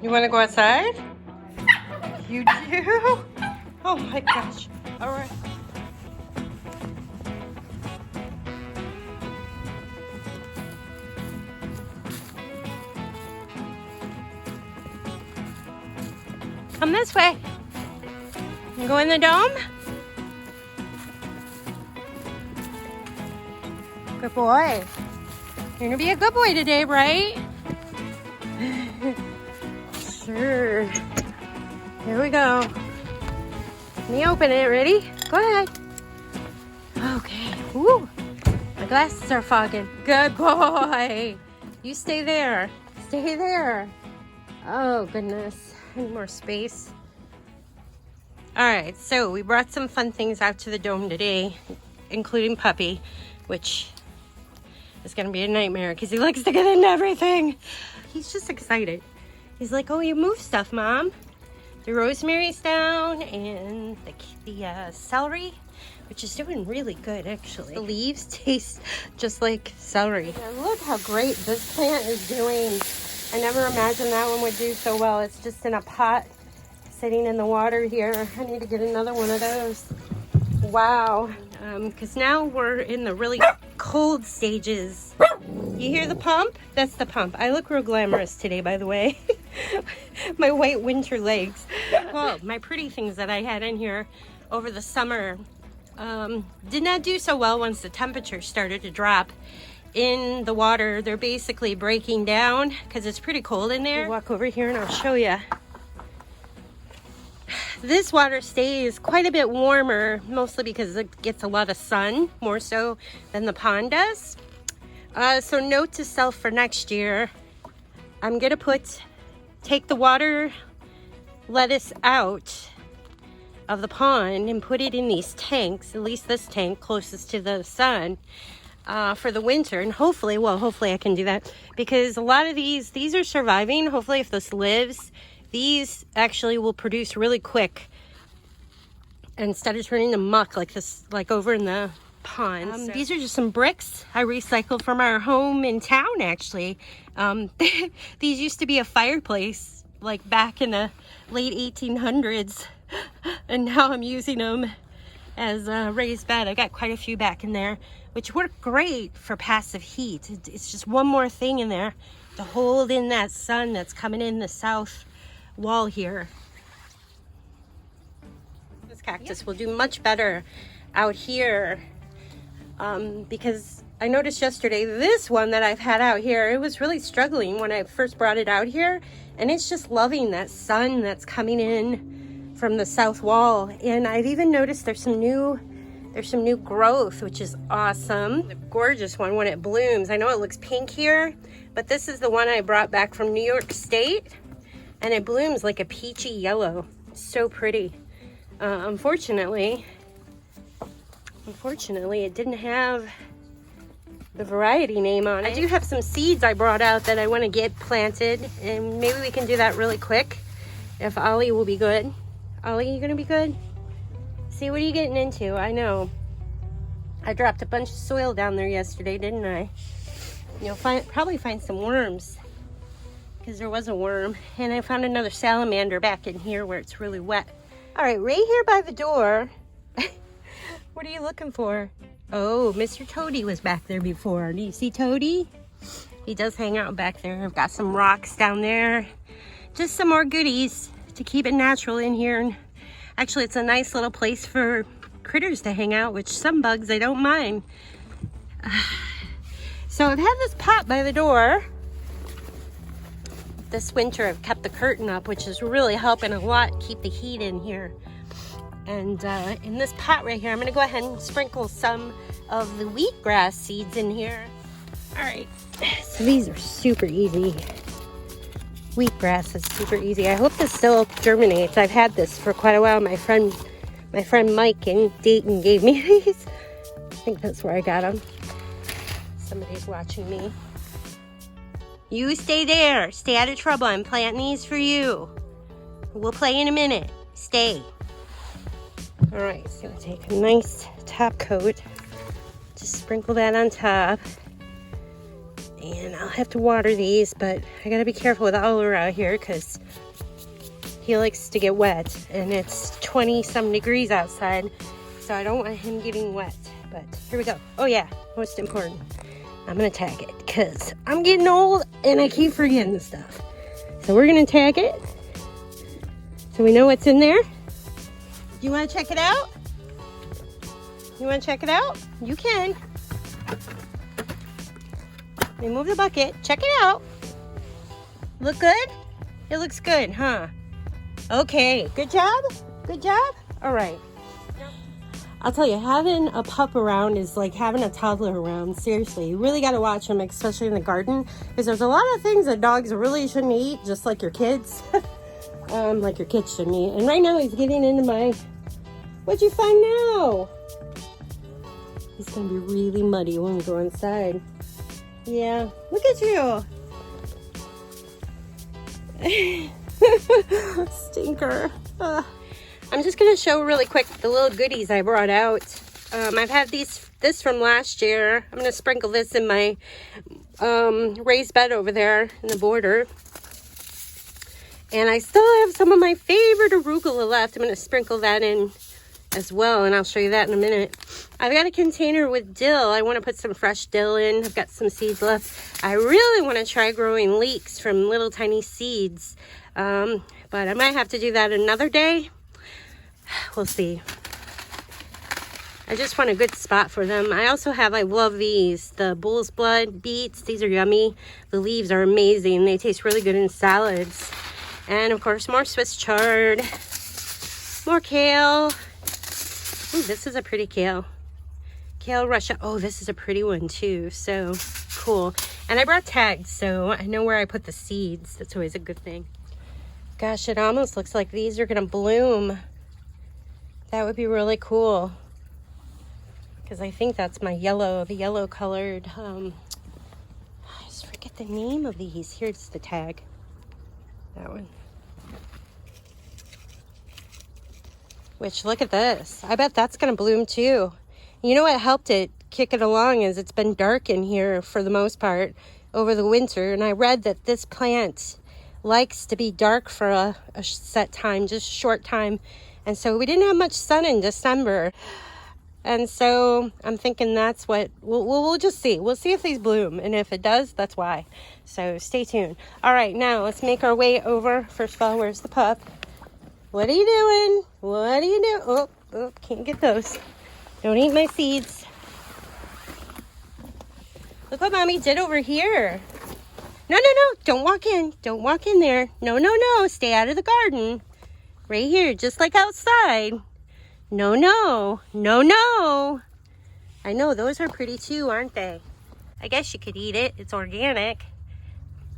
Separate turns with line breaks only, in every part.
You want to go outside? You do? Oh my gosh. All right. Come this way. You go in the dome? Good boy. You're gonna be a good boy today, right? Sure. Here we go. Let me open it. Ready? Go ahead. Okay. Woo. My glasses are fogging. Good boy. You stay there. Stay there. Oh, goodness. I need more space. All right. So we brought some fun things out to the dome today, including Puppy, which is going to be a nightmare because he likes to get into everything. He's just excited. He's like, oh, you move stuff, Mom. The rosemary's down and the celery, which is doing really good, actually. The leaves taste just like celery. Yeah, look how great this plant is doing. I never imagined that one would do so well. It's just in a pot sitting in the water here. I need to get another one of those. Wow. Because now we're in the really cold stages. You hear the pump? That's the pump. I look real glamorous today, by the way. My white winter legs. Well, my pretty things that I had in here over the summer did not do so well once the temperature started to drop in the water. They're basically breaking down because it's pretty cold in there. I'll walk over here and I'll show you. This water stays quite a bit warmer, mostly because it gets a lot of sun, more so than the pond does. So note to self for next year, I'm gonna take the water lettuce out of the pond and put it in these tanks, at least this tank closest to the sun, for the winter. And hopefully I can do that because a lot of these are surviving. Hopefully if this lives, these actually will produce really quick instead of turning to muck like this, like over in the pond. These are just some bricks I recycled from our home in town, actually. These used to be a fireplace like back in the late 1800s, and now I'm using them as a raised bed. I got quite a few back in there, which work great for passive heat. It's just one more thing in there to hold in that sun that's coming in the south wall here. This cactus will do much better out here because I noticed yesterday this one that I've had out here, it was really struggling when I first brought it out here, and it's just loving that sun that's coming in from the south wall. And I've even noticed there's some new growth, which is awesome. The gorgeous one when it blooms. I know it looks pink here, but this is the one I brought back from New York State, and it blooms like a peachy yellow. It's so pretty. Unfortunately, it didn't have the variety name on it. I do have some seeds I brought out that I want to get planted, and maybe we can do that really quick if Ollie will be good. Ollie, you gonna be good? See, what are you getting into? I know. I dropped a bunch of soil down there yesterday, didn't I? You'll probably find some worms, because there was a worm, and I found another salamander back in here where it's really wet. All right, right here by the door. What are you looking for? Oh, Mr. Toady was back there before. Do you see Toady? He does hang out back there. I've got some rocks down there. Just some more goodies to keep it natural in here. And actually, it's a nice little place for critters to hang out, which some bugs I don't mind. So I've had this pot by the door. This winter I've kept the curtain up, which is really helping a lot keep the heat in here. And in this pot right here, I'm gonna go ahead and sprinkle some of the wheatgrass seeds in here. All right, so these are super easy. Wheatgrass is super easy. I hope this still germinates. I've had this for quite a while. My friend Mike in Dayton gave me these. I think that's where I got them. Somebody's watching me. You stay there. Stay out of trouble. I'm planting these for you. We'll play in a minute. Stay. All right, so take a nice top coat. Just sprinkle that on top. And I'll have to water these, but I gotta be careful with Oliver out here because he likes to get wet, and it's 20 some degrees outside, so I don't want him getting wet. But here we go. Oh yeah, most important, I'm gonna tag it because I'm getting old and I keep forgetting stuff. So we're gonna tag it so we know what's in there. Do you want to check it out? You want to check it out? You can. Remove the bucket. Check it out. Look good? It looks good, huh? Okay, good job. Good job. All right. I'll tell you, having a pup around is like having a toddler around. Seriously, you really got to watch them, especially in the garden, because there's a lot of things that dogs really shouldn't eat, just like your kids. Like your kids shouldn't eat. And right now he's getting into my... What'd you find now? He's gonna be really muddy when we go inside. Yeah, look at you. Stinker. I'm just gonna show really quick the little goodies I brought out. I've had this from last year. I'm gonna sprinkle this in my raised bed over there in the border. And I still have some of my favorite arugula left. I'm gonna sprinkle that in as well, and I'll show you that in a minute. I've got a container with dill. I want to put some fresh dill in. I've got some seeds left. I really want to try growing leeks from little tiny seeds, but I might have to do that another day. We'll see. I just want a good spot for them. I also have, I love these, the bull's blood beets. These are yummy. The leaves are amazing. They taste really good in salads. And of course, more Swiss chard, more kale. Ooh, this is a pretty kale. Kale Russia. Oh, this is a pretty one too. So cool. And I brought tags, so I know where I put the seeds. That's always a good thing. Gosh, it almost looks like these are gonna bloom. That would be really cool. Because I think that's my yellow, the yellow colored, I just forget the name of these. Here's the tag. That one. Which, look at this. I bet that's going to bloom too. You know what helped it kick it along is it's been dark in here for the most part over the winter. And I read that this plant likes to be dark for a set time, just short time. And so we didn't have much sun in December. And so I'm thinking that's what, we'll just see. We'll see if these bloom. And if it does, that's why. So stay tuned. All right, now let's make our way over. First of all, where's the pup? What are you doing? What are you doing? Oh, can't get those. Don't eat my seeds. Look what Mommy did over here. No. Don't walk in. Don't walk in there. No. Stay out of the garden. Right here, just like outside. No. I know, those are pretty too, aren't they? I guess you could eat it. It's organic.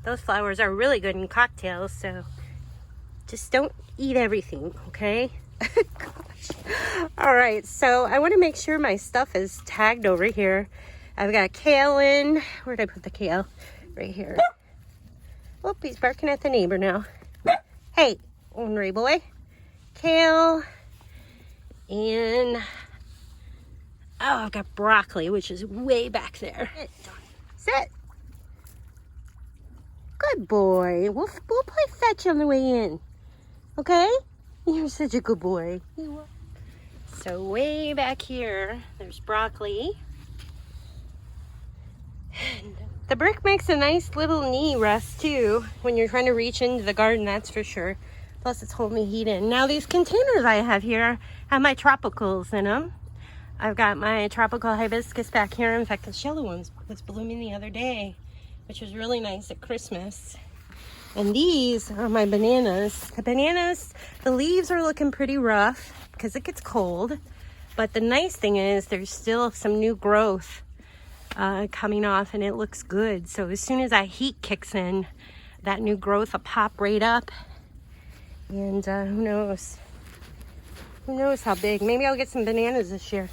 Those flowers are really good in cocktails, so just don't eat everything, okay? Gosh. All right, so I want to make sure my stuff is tagged over here. I've got kale in. Where'd I put the kale? Right here. Oh, he's barking at the neighbor now. Hey, ornery boy. Kale. And, oh, I've got broccoli, which is way back there. Sit. Good boy. We'll play fetch on the way in. Okay? You're such a good boy. So way back here, there's broccoli. And the brick makes a nice little knee rest too when you're trying to reach into the garden, that's for sure. Plus it's holding the heat in. Now these containers I have here have my tropicals in them. I've got my tropical hibiscus back here. In fact, this yellow one was blooming the other day, which was really nice at Christmas. And these are my bananas. The bananas, the leaves are looking pretty rough because it gets cold. But the nice thing is there's still some new growth coming off and it looks good. So as soon as that heat kicks in, that new growth will pop right up. And who knows? Who knows how big? Maybe I'll get some bananas this year.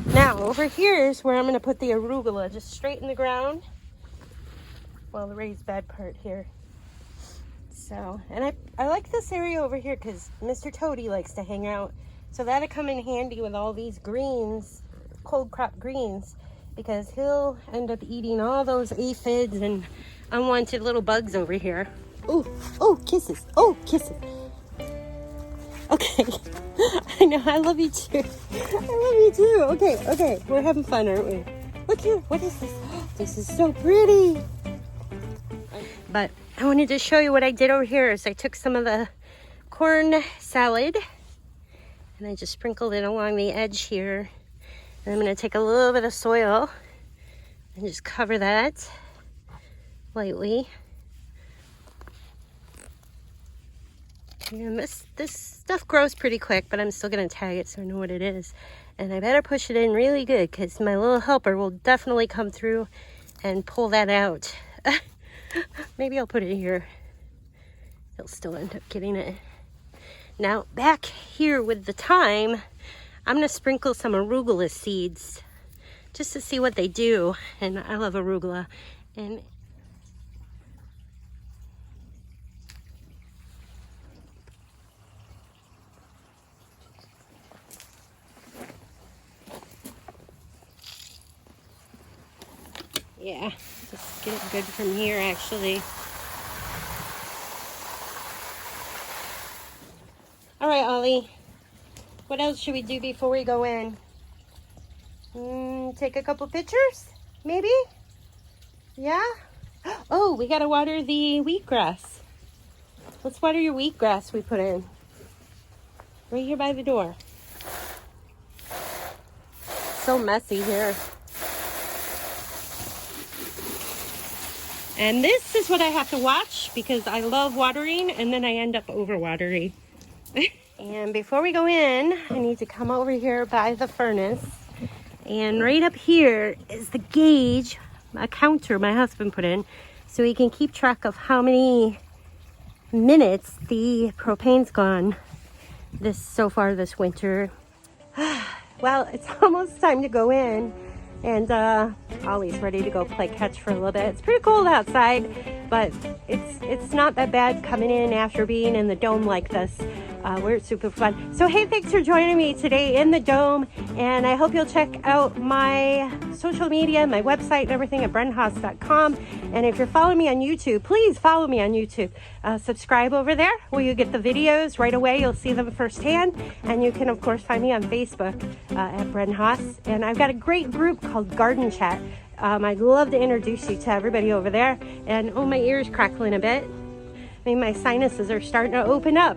Now, over here is where I'm going to put the arugula, just straight in the ground. Well, the raised bed part here. So, and I like this area over here because Mr. Toady likes to hang out. So that'll come in handy with all these greens, cold crop greens. because he'll end up eating all those aphids and unwanted little bugs over here. Oh, oh, kisses. Oh, kisses. Okay. I know, I love you too. I love you too. Okay, okay. We're having fun, aren't we? Look here. What is this? This is so pretty. But I wanted to show you what I did over here is I took some of the corn salad and I just sprinkled it along the edge here. And I'm going to take a little bit of soil and just cover that lightly. And this stuff grows pretty quick, but I'm still going to tag it so I know what it is. And I better push it in really good because my little helper will definitely come through and pull that out. Maybe I'll put it here. He'll still end up getting it. Now, back here with the thyme, I'm going to sprinkle some arugula seeds just to see what they do. And I love arugula. And yeah, just get it good from here, actually. All right, Ollie. What else should we do before we go in? Take a couple pictures, maybe? Yeah? Oh, we gotta water the wheatgrass. Let's water your wheatgrass we put in. Right here by the door. So messy here. And this is what I have to watch because I love watering and then I end up overwatering. And before we go in, I need to come over here by the furnace. And right up here is the gauge, a counter my husband put in, so he can keep track of how many minutes the propane's gone so far this winter. Well, it's almost time to go in. And Ollie's ready to go play catch for a little bit. It's pretty cold outside, but it's not that bad coming in after being in the dome like this. We're super fun. So hey, thanks for joining me today in the dome, and I hope you'll check out my social media, my website and everything at brenhaas.com. And if you're following me on YouTube, please follow me on YouTube. Subscribe over there where you get the videos right away. You'll see them firsthand. And you can, of course, find me on Facebook at Bren Haas. And I've got a great group called Garden Chat. I'd love to introduce you to everybody over there. And oh, my ear's crackling a bit. Maybe my sinuses are starting to open up.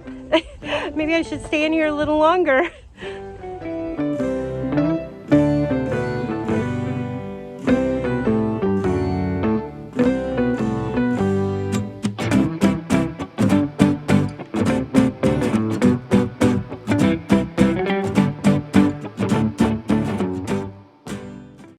Maybe I should stay in here a little longer.